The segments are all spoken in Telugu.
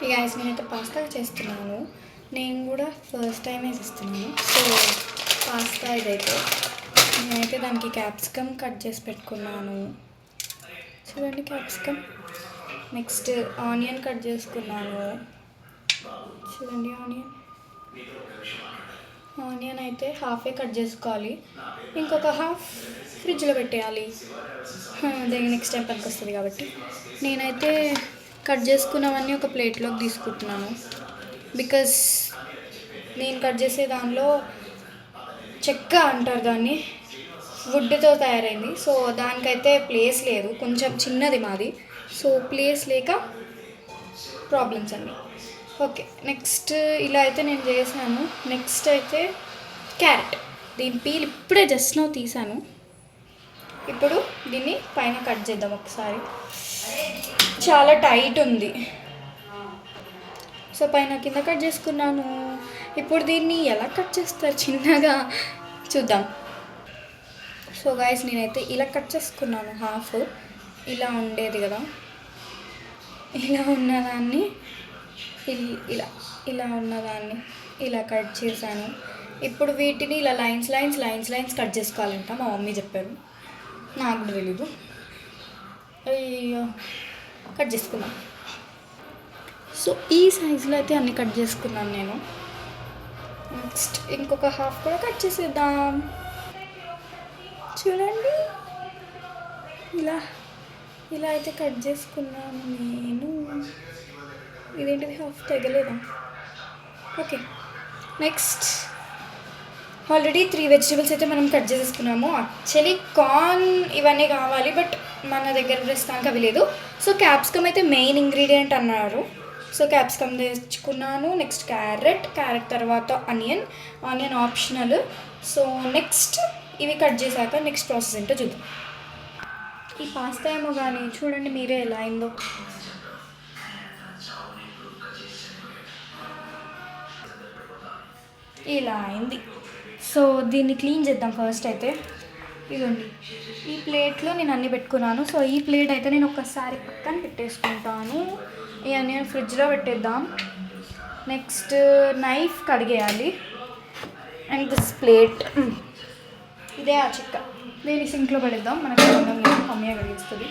గైస్ నేనైతే పాస్తా చేస్తున్నాను. నేను కూడా ఫస్ట్ టైం వేసిస్తున్నాను. సో పాస్తా ఇదైతే నేనైతే దానికి క్యాప్సికమ్ కట్ చేసి పెట్టుకున్నాను. చూడండి క్యాప్సికమ్. నెక్స్ట్ ఆనియన్ కట్ చేసుకున్నాను. చూడండి ఆనియన్ అయితే హాఫే కట్ చేసుకోవాలి, ఇంకొక హాఫ్ ఫ్రిడ్జ్లో పెట్టేయాలి. దానికి నెక్స్ట్ టైం పనికి వస్తుంది కాబట్టి నేనైతే కట్ చేసుకున్నవన్నీ ఒక ప్లేట్లోకి తీసుకుంటున్నాను. బికాస్ నేను కట్ చేసే దానిలో చెక్క అంటారు దాన్ని, వుడ్తో తయారైంది. సో దానికైతే ప్లేస్ లేదు, కొంచెం చిన్నది మాది. సో ప్లేస్ లేక ప్రాబ్లమ్స్ అన్నీ. ఓకే, నెక్స్ట్ ఇలా అయితే నేను చేశాను. నెక్స్ట్ అయితే క్యారెట్, దీని పీల్ ఇప్పుడే జస్ట్ నో తీసాను. ఇప్పుడు దీన్ని పైన కట్ చేద్దాం ఒకసారి. చాలా టైట్ ఉంది, సో పైన కింద కట్ చేసుకున్నాను. ఇప్పుడు దీన్ని ఎలా కట్ చేస్తారు చిన్నగా చూద్దాం. సో గైస్ నేనైతే ఇలా కట్ చేసుకున్నాను. హాఫ్ ఇలా ఉండేది కదా, ఇలా ఉన్నదాన్ని ఇలా ఇలా ఉన్నదాన్ని ఇలా కట్ చేశాను. ఇప్పుడు వీటిని ఇలా లైన్స్ కట్ చేసుకోవాలంట, మా మమ్మీ చెప్పారు, నాకు కూడా తెలీదు. అయ్యో, కట్ చేసుకున్నాను. సో ఈ సైజులో అయితే అన్నీ కట్ చేసుకున్నాను నేను. నెక్స్ట్ ఇంకొక హాఫ్ కూడా కట్ చేసేద్దాం. చూడండి ఇలా ఇలా అయితే కట్ చేసుకున్నాను నేను. ఇదేంటిది హాఫ్ తెగలేదా? ఓకే, నెక్స్ట్ ఆల్రెడీ 3 వెజిటేబుల్స్ అయితే మనం కట్ చేసేసుకున్నాము. యాక్చువల్లీ కార్న్ ఇవన్నీ కావాలి, బట్ మన దగ్గర ప్రస్తుతానికి అవి లేదు. సో క్యాప్సికమ్ అయితే మెయిన్ ఇంగ్రీడియంట్ అన్నారు. సో క్యాప్సికమ్ తెచ్చుకున్నాను. నెక్స్ట్ క్యారెట్ తర్వాత ఆనియన్ ఆప్షనల్. సో నెక్స్ట్ ఇవి కట్ చేశాక నెక్స్ట్ ప్రాసెస్ ఏంటో చూద్దాం. ఈ పాస్తా ఏమో కానీ చూడండి మీరే ఎలా అయిందో. ఇలా అయింది. సో దీన్ని క్లీన్ చేద్దాం ఫస్ట్ అయితే. ఇదండి, ఈ ప్లేట్లో నేను అన్నీ పెట్టుకున్నాను. సో ఈ ప్లేట్ అయితే నేను ఒకసారి పక్కన పెట్టేసుకుంటాను. ఇవన్నీ ఫ్రిడ్జ్లో పెట్టేద్దాం. నెక్స్ట్ నైఫ్ కడిగేయాలి. అండ్ దిస్ ప్లేట్, ఇదే ఆ చిక్క, దీన్ని సింక్లో పడేద్దాం. మనకి సంబంధం లేదు, మమ్మీ కడిగిస్తుంది.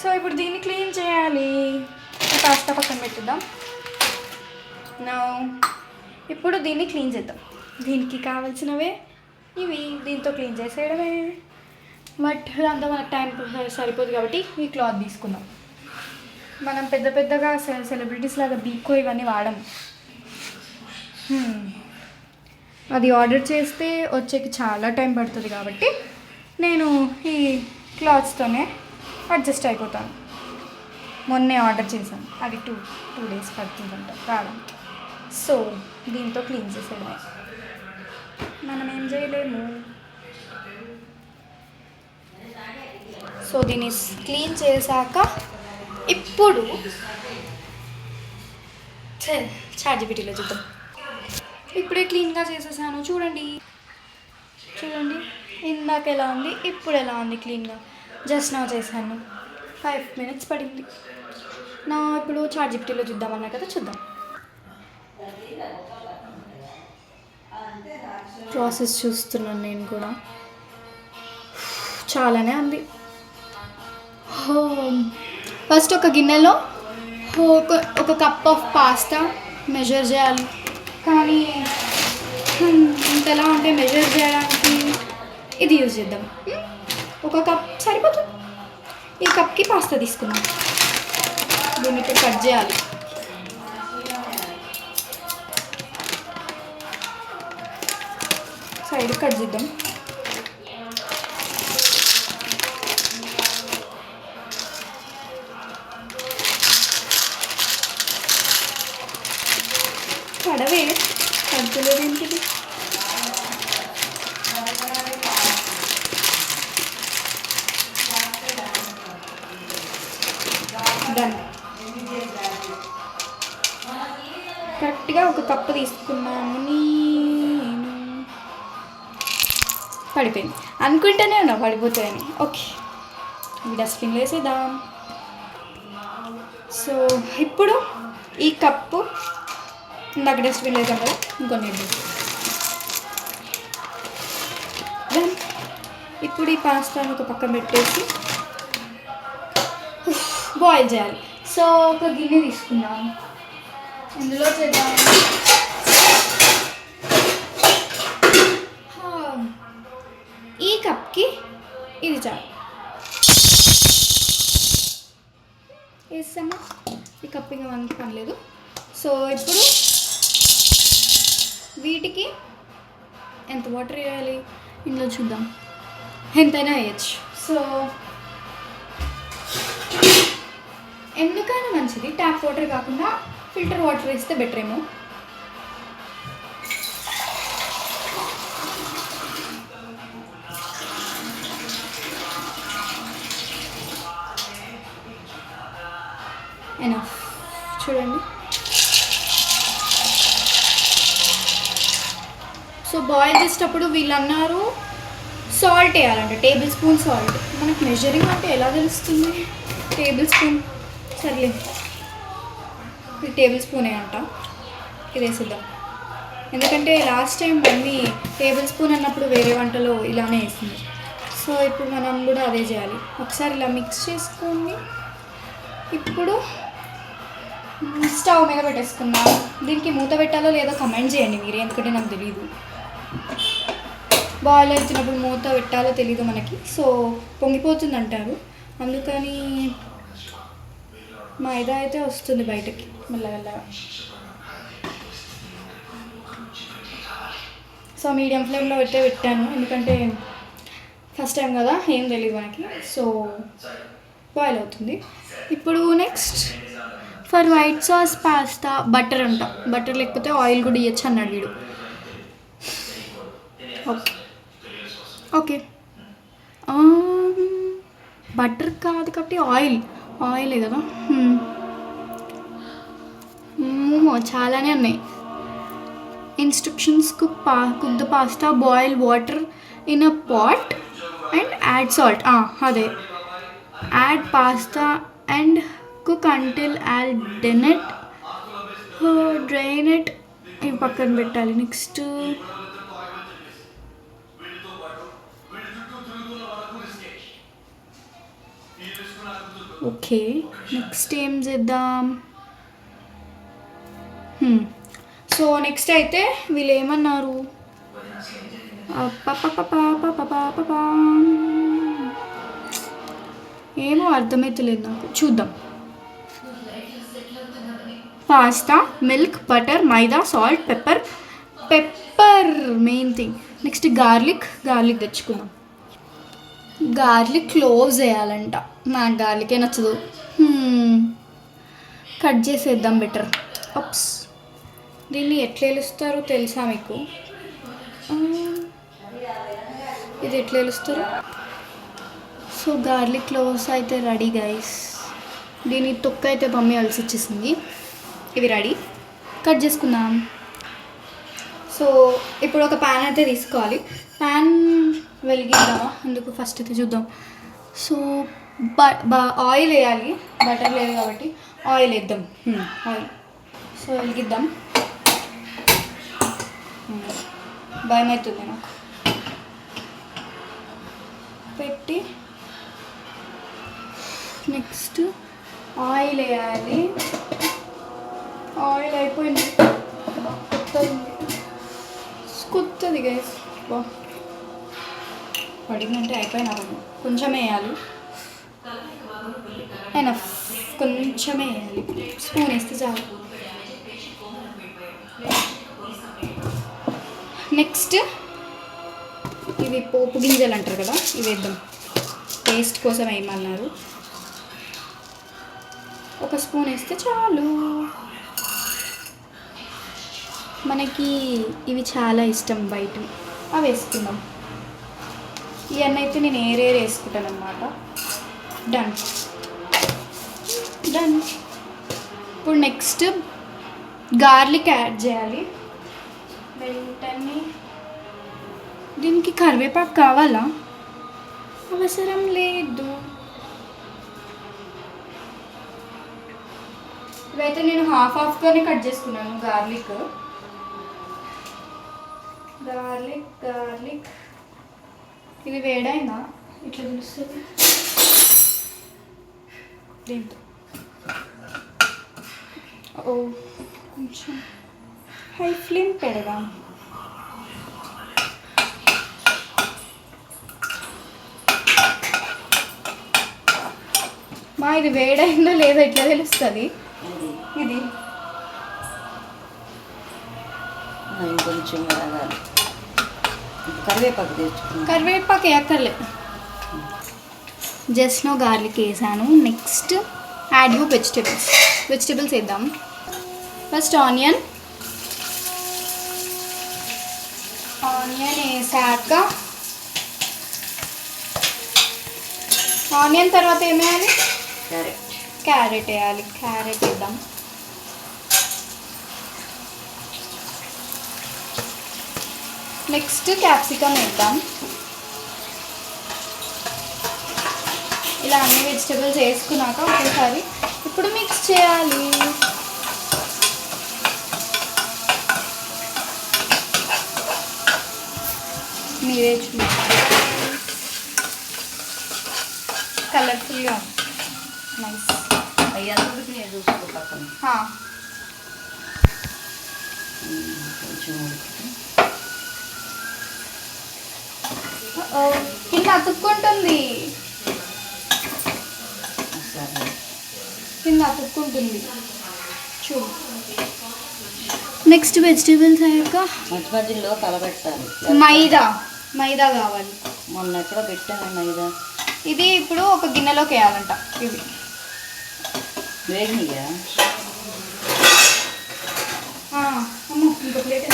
సో ఇప్పుడు దీన్ని క్లీన్ చేయాలి. పాస్తా పక్కన పెట్టేద్దాం. నా ఇప్పుడు దీన్ని క్లీన్ చేద్దాం. దీనికి కావాల్సినవే ఇవి, దీంతో క్లీన్ చేసేయడమే. బట్ అంతా మనకు టైం సరిపోదు కాబట్టి ఈ క్లాత్ తీసుకుందాం. మనం పెద్దగా సెలబ్రిటీస్ లాగా బీకో ఇవన్నీ వాడము. అది ఆర్డర్ చేస్తే వచ్చేకి చాలా టైం పడుతుంది కాబట్టి నేను ఈ క్లాత్స్తోనే అడ్జస్ట్ అయిపోతాను. మొన్నే ఆర్డర్ చేశాను, అది 2 డేస్ పడుతుందంట రావడానికి. సో దీంతో క్లీన్ చేసేయడమే, మనం ఏం చేయలేము. సో దీన్ని క్లీన్ చేశాక ఇప్పుడు చాట్‌జిపిటిలో చూద్దాం. ఇప్పుడే క్లీన్గా చేసేసాను. చూడండి ఇందాక ఎలా ఉంది, ఇప్పుడు ఎలా ఉంది క్లీన్గా. జస్ట్ నా చేశాను, 5 minutes పడింది. నా ఇప్పుడు చాట్‌జిపిటిలో చూద్దామన్నా కదా, చూద్దాం. ప్రాసెస్ చూస్తున్నాను నేను కూడా, చాలానే ఉంది. ఫస్ట్ ఒక గిన్నెలో ఒక కప్ ఆఫ్ పాస్తా మెజర్ చేయాలి. కానీ ఇంతలా అంటే మెజర్ చేయడానికి ఇది యూజ్ చేద్దాం. ఒక కప్ సరిపోతుంది. ఈ కప్కి పాస్తా తీసుకుందాం. దీన్ని ఇప్పుడు కట్ చేయాలి. సైడ్ కట్ చేద్దాం. పడవే కడుపులేదు ఏంటిది. డన్. కరెక్ట్గా ఒక కప్పు తీసుకున్నాను నేను. పడిపోయింది అనుకుంటూనే ఉన్నా పడిపోతాయని. ఓకే, ఇవి డస్ట్బిన్లో వేసేద్దాం. సో ఇప్పుడు ఈ కప్పు ఇందాక డస్ట్బిన్ వేసాం కదా, ఇంకొన్ని వేద్దాం. ఇప్పుడు ఈ పాస్తాను ఒక పక్కన పెట్టేసి బాయిల్ చేయాలి. సో ఒక గిన్నె తీసుకుందాం, ఇందులో చేద్దాం. ఈ కప్కి ఇది చాలు వేస్తాము. ఈ కప్ ఇంకా మనకి పనిలేదు. సో ఇప్పుడు వీటికి ఎంత వాటర్ వేయాలి ఇందులో చూద్దాం, ఎంతైనా వేయచ్చు. సో ఎందుకైనా మంచిది ట్యాప్ వాటర్ కాకుండా ఫిల్టర్ వాటర్ వేస్తే బెటర్ ఏమో. ఎనఫ్ చూడండి. సో బాయిల్ చేసేటప్పుడు వీళ్ళు అన్నారు సాల్ట్ వేయాలంట, టేబుల్ స్పూన్ సాల్ట్. మనకు మెజరింగ్ అంటే ఎలా తెలుస్తుంది? టేబుల్ స్పూన్ సర్లే, ఇది టేబుల్ స్పూనే అంట. ఇది వేసిద్దాం, ఎందుకంటే last time mummy table spoon అన్నప్పుడు వేరే వంటలో ఇలానే వేసింది. సో ఇప్పుడు మనం కూడా అదే చేయాలి. ఒకసారి ఇలా మిక్స్ చేసుకోండి. ఇప్పుడు స్టవ్ మీద పెట్టేసుకుందాం. దీనికి మూత పెట్టాలో లేదో కమెంట్ చేయండి మీరు, ఎందుకంటే నాకు తెలీదు. బాయిల్ అవుతున్నప్పుడు మూత పెట్టాలో తెలీదు మనకి. సో పొంగిపోతుంది అంటారు, అందుకని మైదా అయితే వస్తుంది బయటకి మెల్లగా. సో మీడియం ఫ్లేమ్లో పెట్టాను, ఎందుకంటే ఫస్ట్ టైం కదా, ఏం తెలియదు మనకి. సో బాయిల్ అవుతుంది. ఇప్పుడు next for white sauce pasta butter అంట, బటర్ లేకపోతే ఆయిల్ కూడా ఇవ్వచ్చు అన్నాడు వీడు. ఓకే ఓకే బటర్ కాదు కాబట్టి ఆయిలే కదా. చాలానే ఉన్నాయి instructions. Cook the pasta, boil water in a pot and add salt. అదే add pasta and cook until al dente, drain it. ఇవి పక్కన పెట్టాలి. నెక్స్ట్ ఓకే, నెక్స్ట్ ఏం చేద్దాం? సో నెక్స్ట్ అయితే వీళ్ళు ఏమన్నారు, ఏమో అర్థమవుతలేదు నాకు, చూద్దాం. Pasta, milk, butter, maida, salt, pepper main thing. Next garlic తెచ్చుకుందాం. గార్లిక్ క్లోజ్ చేయాలంట, నాకు గార్లికే నచ్చదు. కట్ చేసేద్దాం బెటర్. అప్స్, దీన్ని ఎట్లా వెలుస్తారో తెలుసా మీకు? ఇది ఎట్లా వెలుస్తారు? సో గార్లిక్ క్లోవ్స్ అయితే రెడీ గైస్. దీని తొక్క అయితే మమ్మీ అలసి ఇచ్చేసింది. ఇవి రెడీ, కట్ చేసుకుందాం. సో ఇప్పుడు ఒక ప్యాన్ అయితే తీసుకోవాలి. ప్యాన్ వెలిగిద్దామా? అందుకు ఫస్ట్ అయితే చూద్దాం. సో ఆయిల్ వేయాలి, బటర్ లేదు కాబట్టి ఆయిల్ వేద్దాం. ఆయిల్ సో వెలిగిద్దాం. భయం అవుతుంది నాకు. పెట్టి నెక్స్ట్ ఆయిల్ వేయాలి. ఆయిల్ అయిపోయింది, కొత్తది గైస్. అడిగినంటే అయిపోయినా కొంచెం వేయాలి, ఎనఫ్, కొంచెమే వేయాలి. స్పూన్ వేస్తే చాలు. నెక్స్ట్ ఇవి పోపు గింజలు అంటారు కదా, ఇవి వేద్దాం. టేస్ట్ కోసం వేయమన్నారు, ఒక స్పూన్ వేస్తే చాలు. మనకి ఇవి చాలా ఇష్టం బయటవి, అవి వేసుకుందాం. ఇవన్నీ అయితే నేను ఏరేరు వేసుకుంటాను అన్నమాట. డన్. ఇప్పుడు నెక్స్ట్ గార్లిక్ యాడ్ చేయాలి. వెంటనే దీనికి కరివేపాకు కావాలా? అవసరం లేదు. ఇవైతే నేను హాఫ్గానే కట్ చేసుకున్నాను. గార్లిక్ ఇది వేడైందా ఇట్లా తెలుస్తుంది దీంతో. ఓ కొంచెం హై ఫ్లేమ్ పెడదాం. మా ఇది వేడైందో లేదో ఎట్లా తెలుస్తుంది? ఇది కొంచెం కరివేపాకు తెచ్చుకున్నాను. కరివేపాకు వేయక్కర్లే, జస్ట్ నో గార్లిక్ వేసాను. నెక్స్ట్ యాడ్ యూ వెజిటేబుల్స్ వేద్దాం. ఫస్ట్ ఆనియన్ వేసాక ఆనియన్ తర్వాత ఏమేయాలి? క్యారెట్ వేయాలి. క్యారెట్ వేద్దాం. నెక్స్ట్ క్యాప్సికమ్ వేద్దాం. ఇలా అన్ని వెజిటేబుల్స్ వేసుకున్నాక ఒకసారి ఇప్పుడు మిక్స్ చేయాలి. మీరే చూడండి, కలర్ఫుల్గా నైస్. అయ్యి చూసుకో పక్కన కొంచెం కింద అతుక్కుంటుంది, చూడు. నెక్స్ట్ వెజిటేబుల్స్ అయ్యాక మధ్యలో కలబెట్టాలి. మైదా కావాలి. మొన్న ఎక్కడ పెట్టాను మైదా. ఇది ఇప్పుడు ఒక గిన్నెలోకి వేయాలంట. ఇవి వేగినాయా? అమ్మ ఇంకో ప్లేట్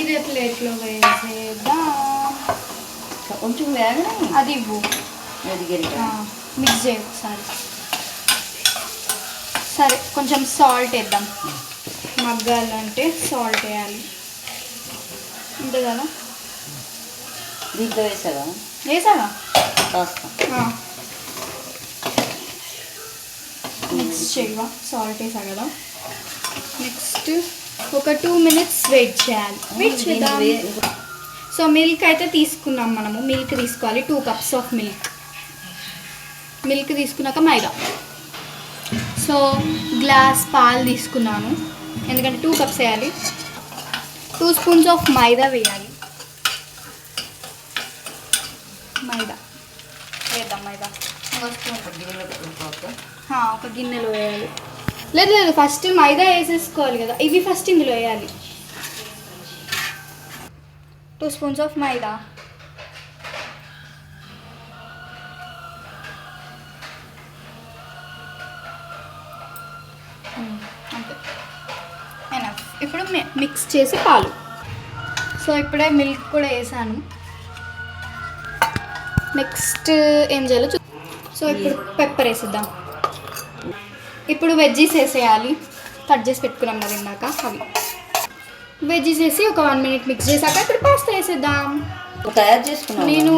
ఇదే ప్లేట్లో వేసేద్దాం. కొంచెం వేగనే అది ఇవ్వు, మిక్స్ చేయ ఒకసారి. సరే కొంచెం సాల్ట్ వేద్దాం. మగ్గాలంటే సాల్ట్ వేయాలి. ఉంటుంది కదా. దీంట్లో వేసావా? మిక్స్ చేయవా? సాల్ట్ వేసా కదా. నెక్స్ట్ ఒక 2 minutes వెయిట్ చేద్దాం. సో మిల్క్ అయితే తీసుకున్నాం మనము. మిల్క్ తీసుకోవాలి. 2 cups ఆఫ్ మిల్క్ తీసుకున్నాక మైదా. సో గ్లాస్ పాలు తీసుకున్నాను, ఎందుకంటే 2 cups వేయాలి. 2 spoons ఆఫ్ మైదా వేయాలి. వేద్దాం మైదా ఒక గిన్నెలో వేయాలి. లేదు ఫస్ట్ మైదా వేసేసుకోవాలి కదా. ఇవి ఫస్ట్ ఇందులో వేయాలి. 2 spoons ఆఫ్ మైదా. అంతే ఎనఫ్. ఇప్పుడు మిక్స్ చేసి పాలు. సో ఇప్పుడే మిల్క్ కూడా వేసాను. నెక్స్ట్ ఏం చేయాలో సో ఇప్పుడు పెప్పర్ వేసేద్దాం. ఇప్పుడు వెజ్జీస్ వేసేయాలి. కట్ చేసి పెట్టుకున్నాం కదా ఇందాక, అవి వెజ్జీస్ వేసి ఒక 1 minute మిక్స్ చేశాక ఇప్పుడు పాస్తా వేసేద్దాం. నేను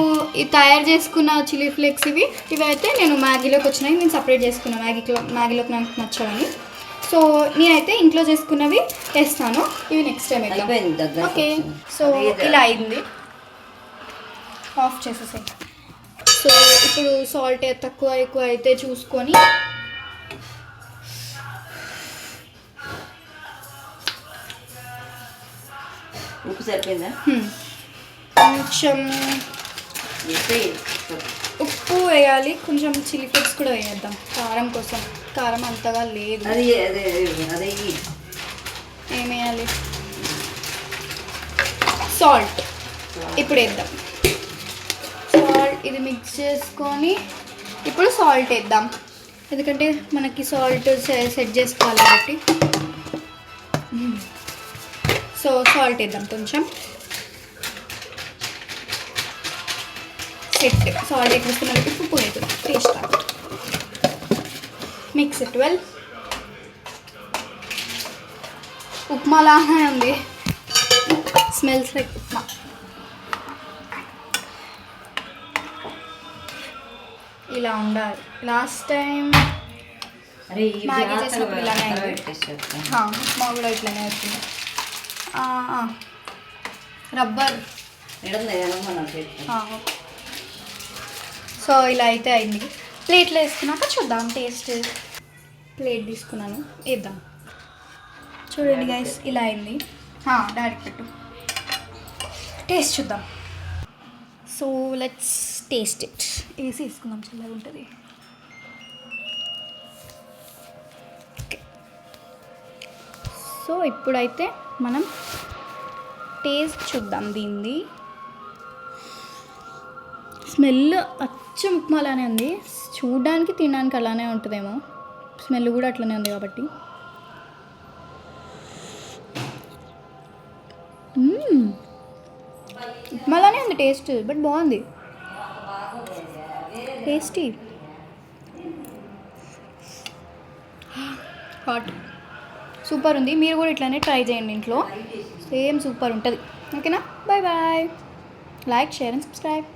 తయారు చేసుకున్న చిల్లీ ఫ్లేక్స్ ఇవైతే నేను మ్యాగీలోకి వచ్చినాయి. నేను సపరేట్ చేసుకున్నాను. మ్యాగీలోకి నాకు నచ్చవని. సో నేనైతే ఇంట్లో చేసుకున్నవి వేస్తాను. ఇవి నెక్స్ట్ టైం వేద్దాం. ఓకే, సో ఇలా అయింది. ఆఫ్ చేసేసాయి. సో ఇప్పుడు సాల్ట్ తక్కువ ఎక్కువ అయితే చూసుకొని ఉప్పు సరిపోయిందా? కొంచెం ఉప్పు వేయాలి. కొంచెం చిల్లీ ఫ్లేక్స్ కూడా వేయేద్దాం కారం కోసం. కారం అంతగా లేదు. ఏమేయాలి? సాల్ట్ ఇప్పుడు వేద్దాం. సాల్ట్ ఇది మిక్స్ చేసుకొని ఇప్పుడు సాల్ట్ వేద్దాం, ఎందుకంటే మనకి సాల్ట్ సెట్ చేసుకోవాలి కాబట్టి. సో సాల్ట్ వేద్దాం కొంచెం. సెట్ సాల్ట్ ఎక్కువ ఉప్పు పోయేది taste. Mix it well. Upma లాగానే ఉంది, స్మెల్స్ లైక్ ఉప్మా. ఇలా ఉండాలి. లాస్ట్ టైం అరే ఈ మ్యాగీ జాగ్రత్తగా చేసినప్పుడు ఇలానే అలా అయింది. పెట్టేసేస్తా. ఉప్మా కూడా ఇట్లానే అవుతుంది. రబ్బర్. ఎడుంది ఏమన్నా చేస్తాను. సో ఇలా అయితే అయింది. ప్లేట్లో వేసుకున్నాక చూద్దాం టేస్ట్. ప్లేట్ తీసుకున్నాను, వేద్దాం. చూడండి గైస్, ఇలా అయింది. డైరెక్ట్ పెట్టు, టేస్ట్ చూద్దాం. So let's taste it. వేసి వేసుకుందాం, చల్లగా ఉంటుంది. ఓకే, సో ఇప్పుడైతే మనం టేస్ట్ చూద్దాం దీనిది. స్మెల్ అచ్చం ఉప్మాలానే ఉంది. చూడడానికి తినడానికి అలానే ఉంటుందేమో, స్మెల్ కూడా అట్లనే ఉంది కాబట్టి. ఉప్మాలానే ఉంది టేస్ట్, బట్ బాగుంది, టేస్టీ, హాట్, సూపర్ ఉంది. మీరు కూడా ఇట్లానే ట్రై చేయండి ఇంట్లో, సేమ్ సూపర్ ఉంటుంది. ఓకేనా, bye bye. Like, share and subscribe.